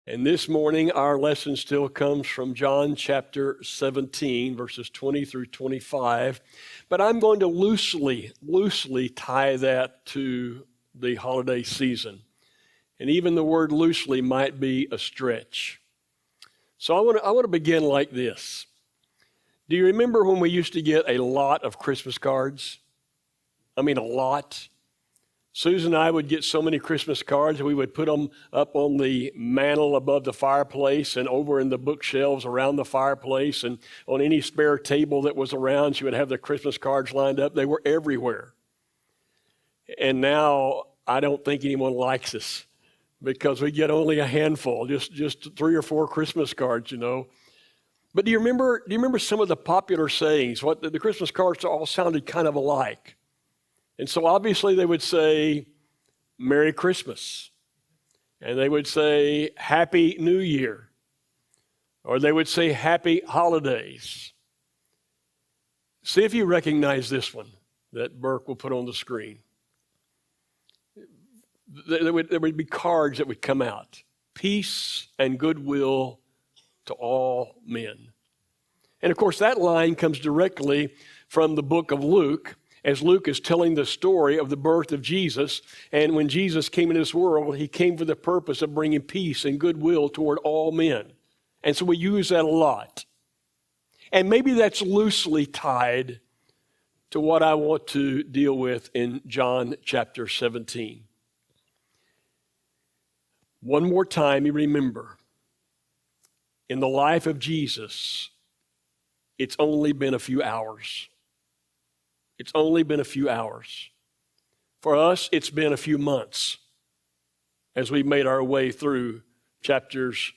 And this morning, our lesson still comes from John chapter 17, verses 20 through 25. But I'm going to loosely tie that to the holiday season. And even the word loosely might be a stretch. So I want to begin like this. Do you remember when we used to get a lot of Christmas cards? I mean, a lot. Susan and I would get so many Christmas cards, we would put them up on the mantle above the fireplace and over in the bookshelves around the fireplace, and on any spare table that was around, she would have the Christmas cards lined up. They were everywhere. And now I don't think anyone likes us because we get only a handful, just 3 or 4 Christmas cards, But do you remember some of the popular sayings? What the Christmas cards all sounded kind of alike. And so obviously they would say, Merry Christmas. And they would say, Happy New Year. Or they would say, Happy Holidays. See if you recognize this one that Burke will put on the screen. There would be cards that would come out. Peace and goodwill to all men. And of course, that line comes directly from the book of Luke, as Luke is telling the story of the birth of Jesus. And when Jesus came into this world, he came for the purpose of bringing peace and goodwill toward all men. And so we use that a lot. And maybe that's loosely tied to what I want to deal with in John chapter 17. One more time, you remember, in the life of Jesus, it's only been a few hours. It's only been a few hours. For us, it's been a few months as we made our way through chapters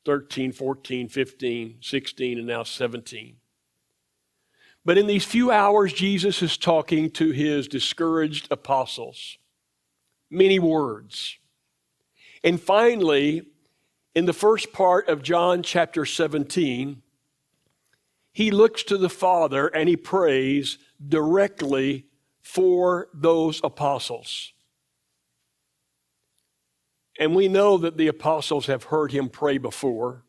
13, 14, 15, 16, and now 17. But in these few hours, Jesus is talking to his discouraged apostles. Many words. And finally, in the first part of John chapter 17, he looks to the Father and he prays directly for those apostles. And we know that the apostles have heard him pray before.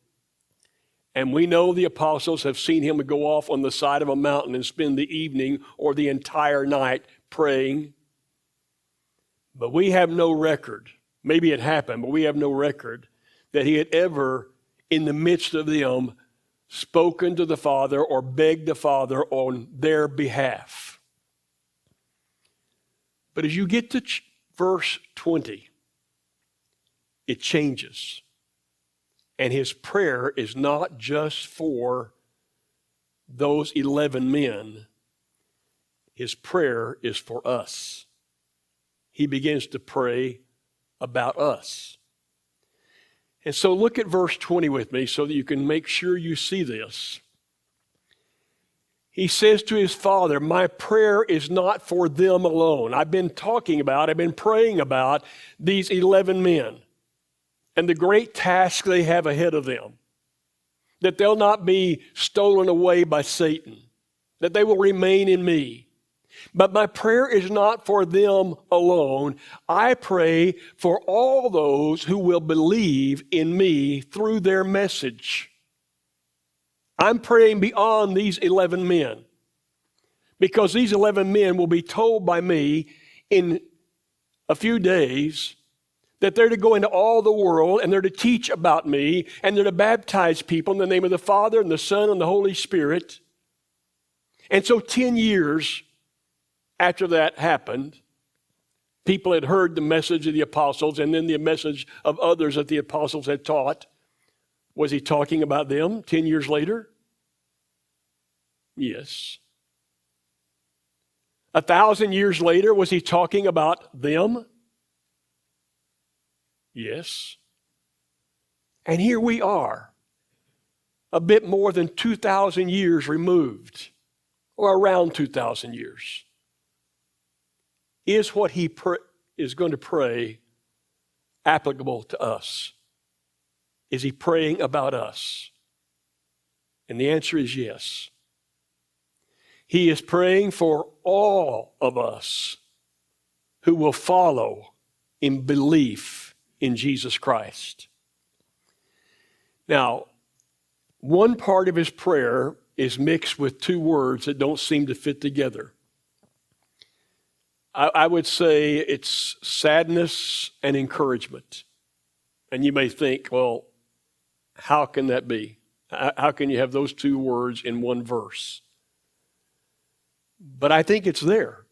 And we know the apostles have seen him go off on the side of a mountain and spend the evening or the entire night praying. But we have no record. Maybe it happened, but we have no record that he had ever, in the midst of them, spoken to the Father or begged the Father on their behalf. But as you get to verse 20, it changes. And his prayer is not just for those 11 men. His prayer is for us. He begins to pray about us. And so look at verse 20 with me so that you can make sure you see this. He says to his Father, my prayer is not for them alone. I've been praying about these 11 men and the great task they have ahead of them, that they'll not be stolen away by Satan, that they will remain in me. But my prayer is not for them alone. I pray for all those who will believe in me through their message. I'm praying beyond these 11 men, because these 11 men will be told by me in a few days that they're to go into all the world and they're to teach about me and they're to baptize people in the name of the Father and the Son and the Holy Spirit. And so 10 years after that happened, people had heard the message of the apostles and then the message of others that the apostles had taught. Was he talking about them 10 years later? Yes. 1,000 years later, was he talking about them? Yes. And here we are, a bit more than 2,000 years removed, or around 2,000 years. Is what he is going to pray applicable to us? Is he praying about us? And the answer is yes. He is praying for all of us who will follow in belief in Jesus Christ. Now, one part of his prayer is mixed with two words that don't seem to fit together. I would say it's sadness and encouragement. And you may think, well, how can that be? How can you have those two words in one verse? But I think it's there.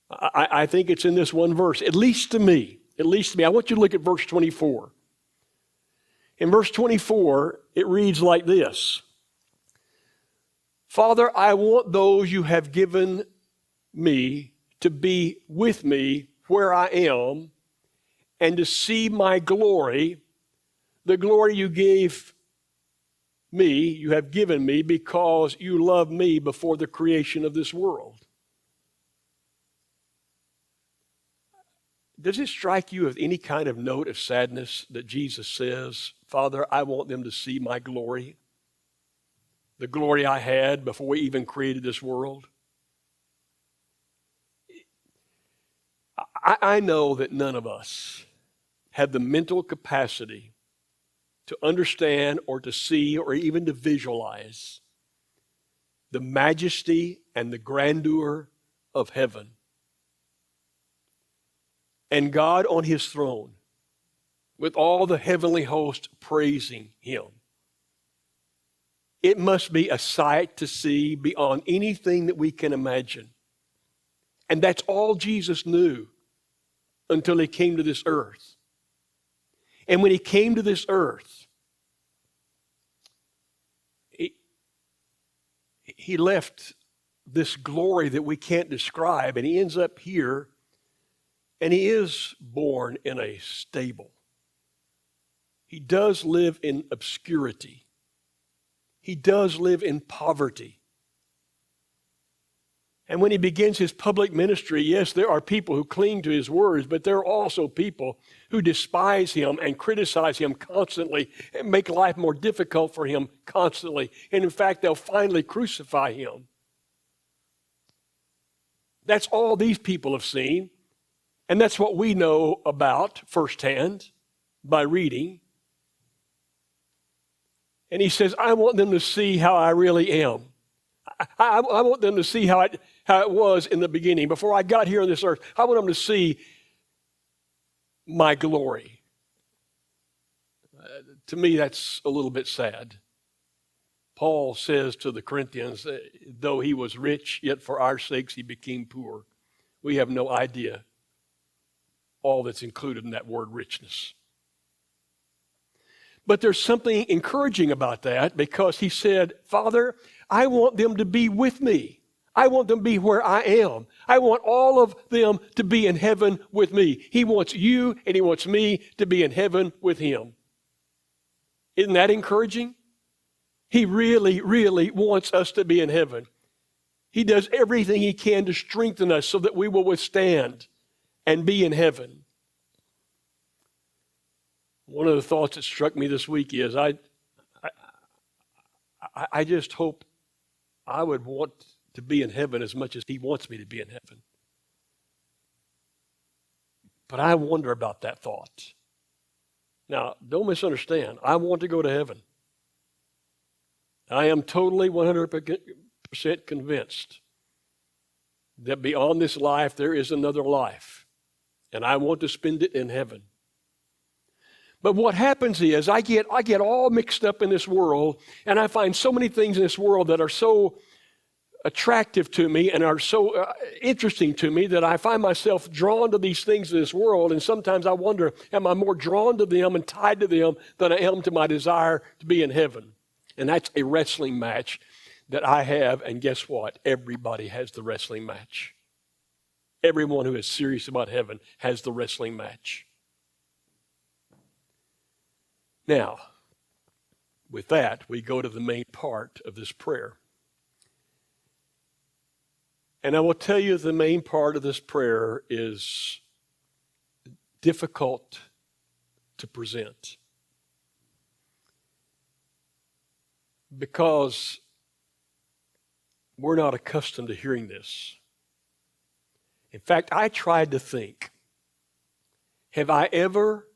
I think it's in this one verse, at least to me. At least to me. I want you to look at verse 24. In verse 24, it reads like this. Father, I want those you have given me to be with me where I am and to see my glory, the glory you gave me, you have given me because you loved me before the creation of this world. Does it strike you with any kind of note of sadness that Jesus says, Father, I want them to see my glory, the glory I had before we even created this world? I know that none of us have the mental capacity to understand or to see or even to visualize the majesty and the grandeur of heaven. And God on his throne, with all the heavenly host praising him. It must be a sight to see beyond anything that we can imagine. And that's all Jesus knew until he came to this earth. And when he came to this earth, he left this glory that we can't describe, and he ends up here, and he is born in a stable. He does live in obscurity. He does live in poverty. And when he begins his public ministry, yes, there are people who cling to his words, but there are also people who despise him and criticize him constantly and make life more difficult for him constantly. And in fact, they'll finally crucify him. That's all these people have seen. And that's what we know about firsthand by reading. And he says, I want them to see how I really am. I want them to see how it was in the beginning. Before I got here on this earth, I want them to see my glory. To me, that's a little bit sad. Paul says to the Corinthians, though he was rich, yet for our sakes he became poor. We have no idea all that's included in that word richness. But there's something encouraging about that because he said, Father, I want them to be with me. I want them to be where I am. I want all of them to be in heaven with me. He wants you and he wants me to be in heaven with him. Isn't that encouraging? He really, really wants us to be in heaven. He does everything he can to strengthen us so that we will withstand and be in heaven. One of the thoughts that struck me this week is I just hope I would want to be in heaven as much as he wants me to be in heaven. But I wonder about that thought. Now, don't misunderstand. I want to go to heaven. I am totally 100% convinced that beyond this life there is another life. And I want to spend it in heaven. But what happens is I get all mixed up in this world, and I find so many things in this world that are so attractive to me and are so interesting to me that I find myself drawn to these things in this world, and sometimes I wonder, am I more drawn to them and tied to them than I am to my desire to be in heaven? And that's a wrestling match that I have, and guess what? Everybody has the wrestling match. Everyone who is serious about heaven has the wrestling match. Now, with that, we go to the main part of this prayer. And I will tell you the main part of this prayer is difficult to present. Because we're not accustomed to hearing this. In fact, I tried to think, have I ever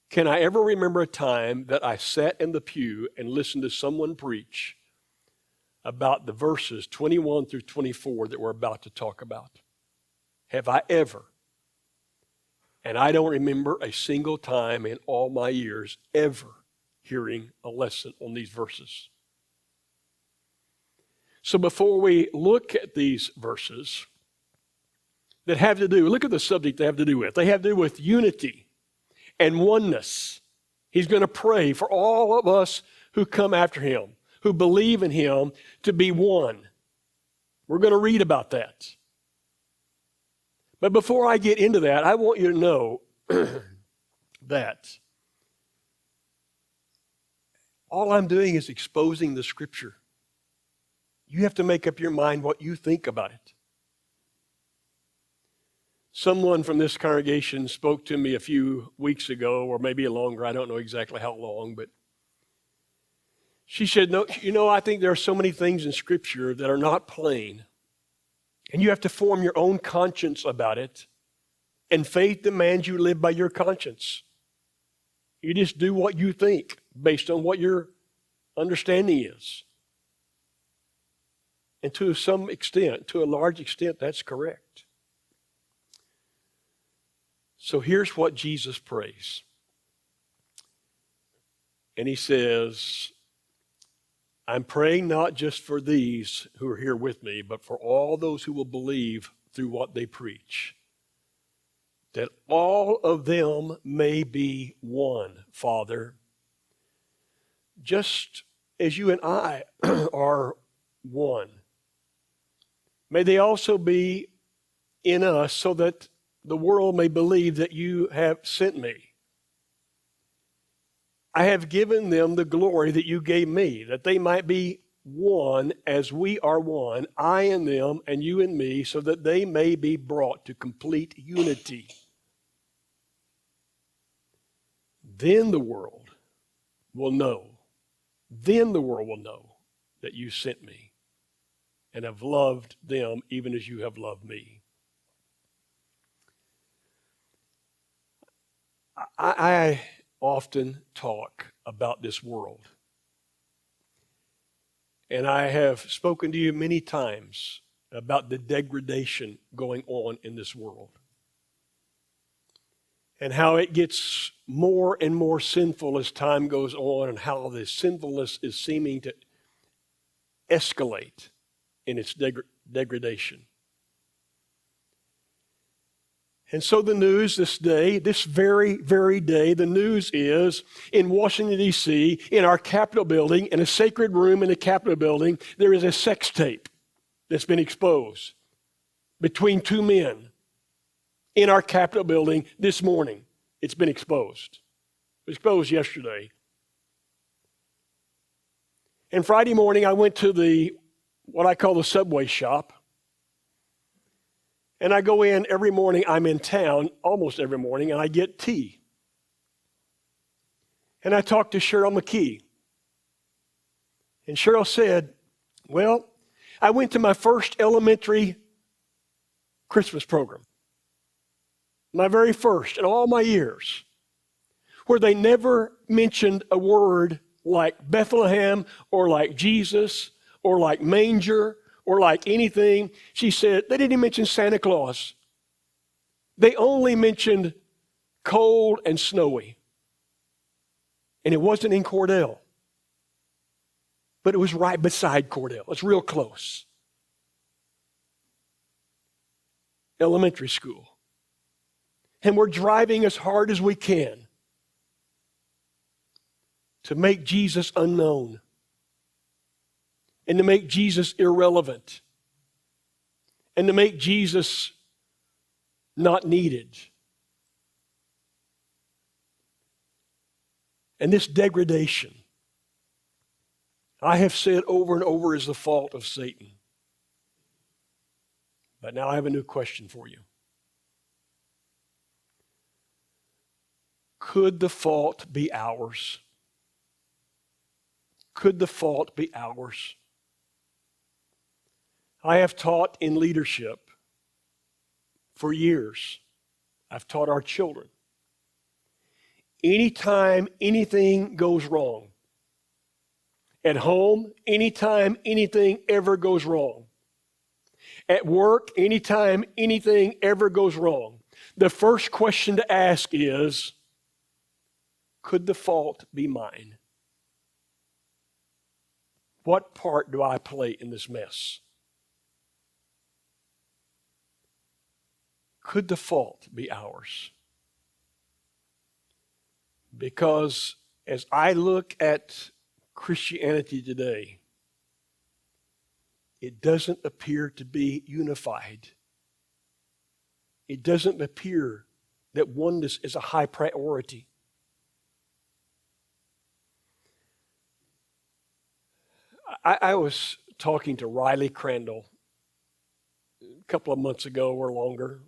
Can I ever remember a time that I sat in the pew and listened to someone preach about the verses 21 through 24 that we're about to talk about? Have I ever? And I don't remember a single time in all my years ever hearing a lesson on these verses. So before we look at these verses that have to do, look at the subject they have to do with. They have to do with unity and oneness. He's going to pray for all of us who come after him, who believe in him, to be one. We're going to read about that. But before I get into that, I want you to know that all I'm doing is exposing the Scripture. You have to make up your mind what you think about it. Someone from this congregation spoke to me a few weeks ago, or maybe longer, I don't know exactly how long, but she said, "No, I think there are so many things in Scripture that are not plain, and you have to form your own conscience about it, and faith demands you live by your conscience. You just do what you think based on what your understanding is." And to some extent, to a large extent, that's correct. So here's what Jesus prays. And he says, "I'm praying not just for these who are here with me, but for all those who will believe through what they preach, that all of them may be one, Father, just as you and I are one. May they also be in us so that the world may believe that you have sent me. I have given them the glory that you gave me, that they might be one as we are one, I and them and you and me, so that they may be brought to complete unity. Then the world will know that you sent me and have loved them even as you have loved me." I often talk about this world. And I have spoken to you many times about the degradation going on in this world, and how it gets more and more sinful as time goes on, and how the sinfulness is seeming to escalate in its degradation. And so the news this day, this very, very day, the news is in Washington, D.C., in our Capitol building, in a sacred room in the Capitol building, there is a sex tape that's been exposed between two men in our Capitol building this morning. It's been exposed. It was exposed yesterday. And Friday morning, I went to what I call the Subway shop. And I go in every morning. I'm in town almost every morning, and I get tea. And I talked to Cheryl McKee. And Cheryl said, "Well, I went to my first elementary Christmas program. My very first in all my years, where they never mentioned a word like Bethlehem or like Jesus or like manger or like anything." She said they didn't even mention Santa Claus. They only mentioned cold and snowy. And it wasn't in Cordell, but it was right beside Cordell. It's real close. Elementary school. And we're driving as hard as we can to make Jesus unknown and to make Jesus irrelevant and to make Jesus not needed. And this degradation, I have said over and over, is the fault of Satan. But now I have a new question for you. Could the fault be ours? Could the fault be ours? I have taught in leadership for years. I've taught our children. anytime anything goes wrong. At home, anytime anything ever goes wrong. At work, anytime anything ever goes wrong. The first question to ask is, could the fault be mine? What part do I play in this mess? Could the fault be ours? Because as I look at Christianity today, it doesn't appear to be unified. It doesn't appear that oneness is a high priority. I was talking to Riley Crandall a couple of months ago or longer.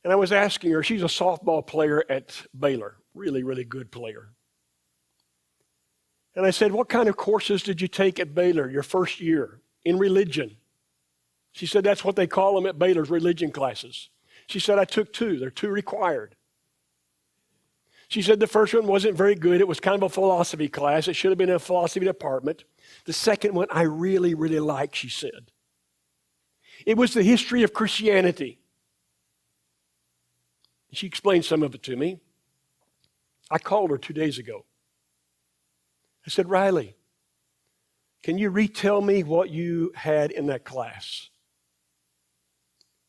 And I was asking her, she's a softball player at Baylor, really, really good player. And I said, what kind of courses did you take at Baylor your first year in religion? She said, that's what they call them at Baylor's religion classes. She said, I took 2. They're 2 required. She said the first one wasn't very good. It was kind of a philosophy class. It should have been in a philosophy department. The second one I really, really liked, she said. It was the history of Christianity. She explained some of it to me. I called her 2 days ago. I said, Riley, can you retell me what you had in that class?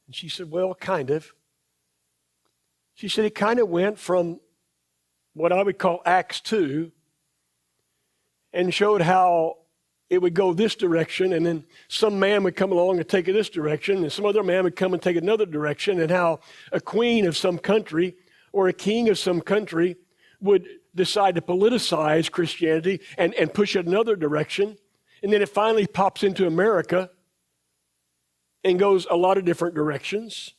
And she said, well, kind of. She said it kind of went from what I would call Acts 2 and showed how it would go this direction, and then some man would come along and take it this direction, and some other man would come and take another direction, and how a queen of some country or a king of some country would decide to politicize Christianity and push it another direction, and then it finally pops into America and goes a lot of different directions.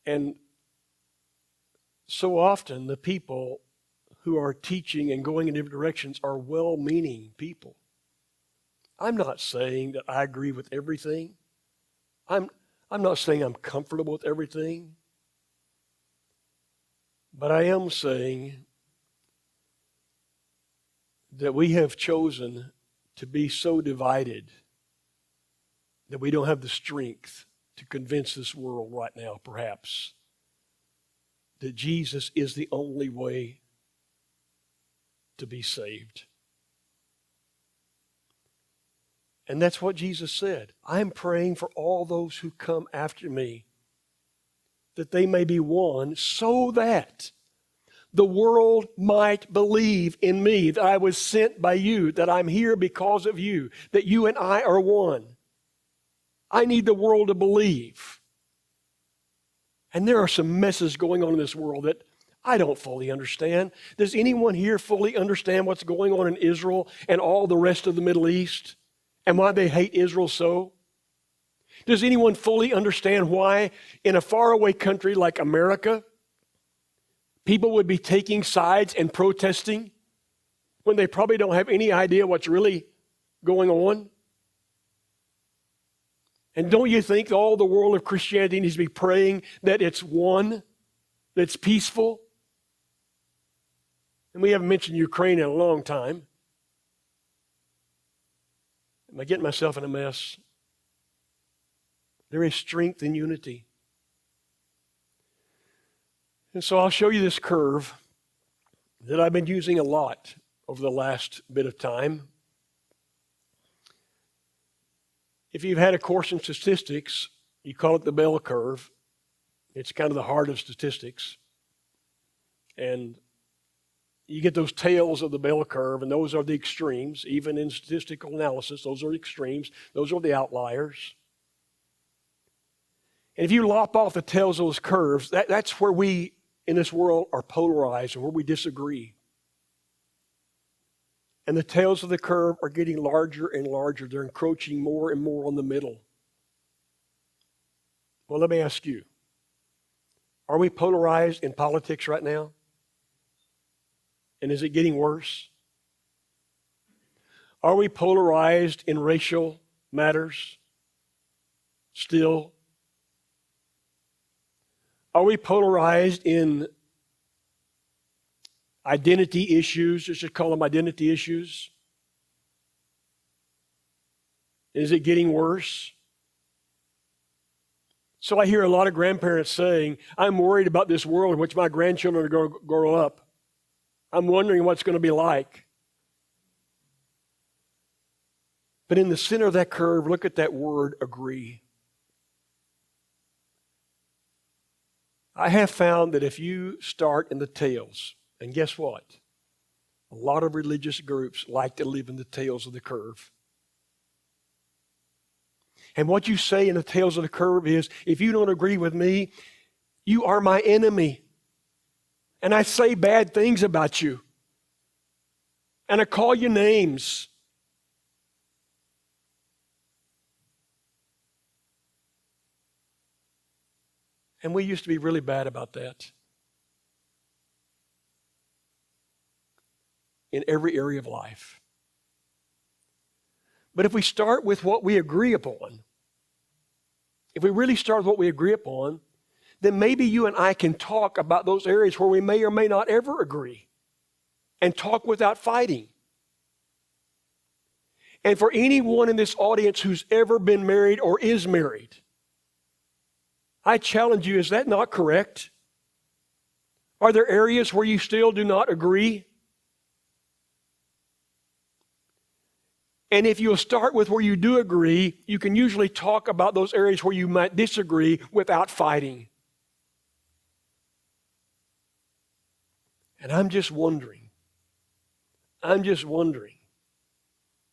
And so often the people who are teaching and going in different directions are well-meaning people. I'm not saying that I agree with everything. I'm not saying I'm comfortable with everything. But I am saying that we have chosen to be so divided that we don't have the strength to convince this world right now, perhaps, that Jesus is the only way to be saved. And that's what Jesus said. I'm praying for all those who come after me, that they may be one, so that the world might believe in me, that I was sent by you, that I'm here because of you, that you and I are one. I need the world to believe. And there are some messes going on in this world that I don't fully understand. Does anyone here fully understand what's going on in Israel and all the rest of the Middle East and why they hate Israel so? Does anyone fully understand why in a faraway country like America, people would be taking sides and protesting when they probably don't have any idea what's really going on? And don't you think all the world of Christianity needs to be praying that it's one, that's peaceful? And we haven't mentioned Ukraine in a long time. Am I getting myself in a mess? There is strength in unity. And so I'll show you this curve that I've been using a lot over the last bit of time. If you've had a course in statistics, you call it the bell curve. It's kind of the heart of statistics. And you get those tails of the bell curve, and those are the extremes. Even in statistical analysis, those are the extremes. Those are the outliers. And if you lop off the tails of those curves, that's where we in this world are polarized and where we disagree. And the tails of the curve are getting larger and larger. They're encroaching more and more on the middle. Well, let me ask you, are we polarized in politics right now? And is it getting worse? Are we polarized in racial matters still Are we polarized in identity issues? Let's just call them identity issues. Is it getting worse? So I hear a lot of grandparents saying, I'm worried about this world in which my grandchildren are going to grow up. I'm wondering what it's going to be like. But in the center of that curve, look at that word, agree. I have found that if you start in the tails, and guess what? A lot of religious groups like to live in the tails of the curve. And what you say in the tails of the curve is, if you don't agree with me, you are my enemy. And I say bad things about you. And I call you names. And we used to be really bad about that. In every area of life. But if we start with what we agree upon, if we really start with what we agree upon, then maybe you and I can talk about those areas where we may or may not ever agree and talk without fighting. And for anyone in this audience who's ever been married or is married, I challenge you, is that not correct? Are there areas where you still do not agree? And if you'll start with where you do agree, you can usually talk about those areas where you might disagree without fighting. And I'm just wondering.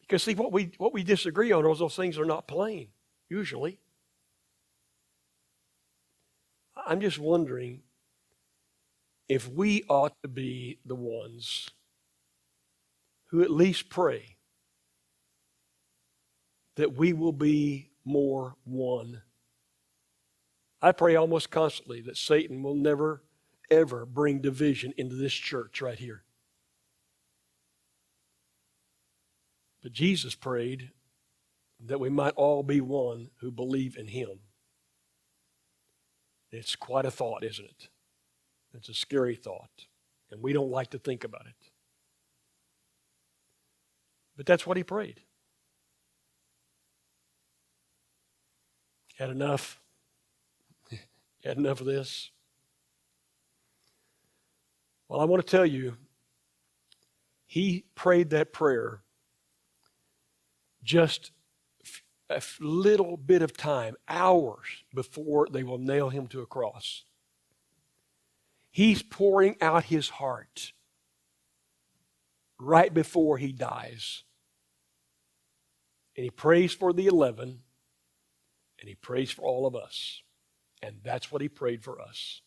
Because see, what we disagree on, those things are not plain, usually. I'm just wondering if we ought to be the ones who at least pray that we will be more one. I pray almost constantly that Satan will never, ever bring division into this church right here. But Jesus prayed that we might all be one who believe in him. It's quite a thought, isn't it? It's a scary thought, and we don't like to think about it. But that's what he prayed. Had enough? Had enough of this? Well, I want to tell you, he prayed that prayer just a little bit of time, hours before they will nail him to a cross. He's pouring out his heart right before he dies. And he prays for the 11, and he prays for all of us. And that's what he prayed for us.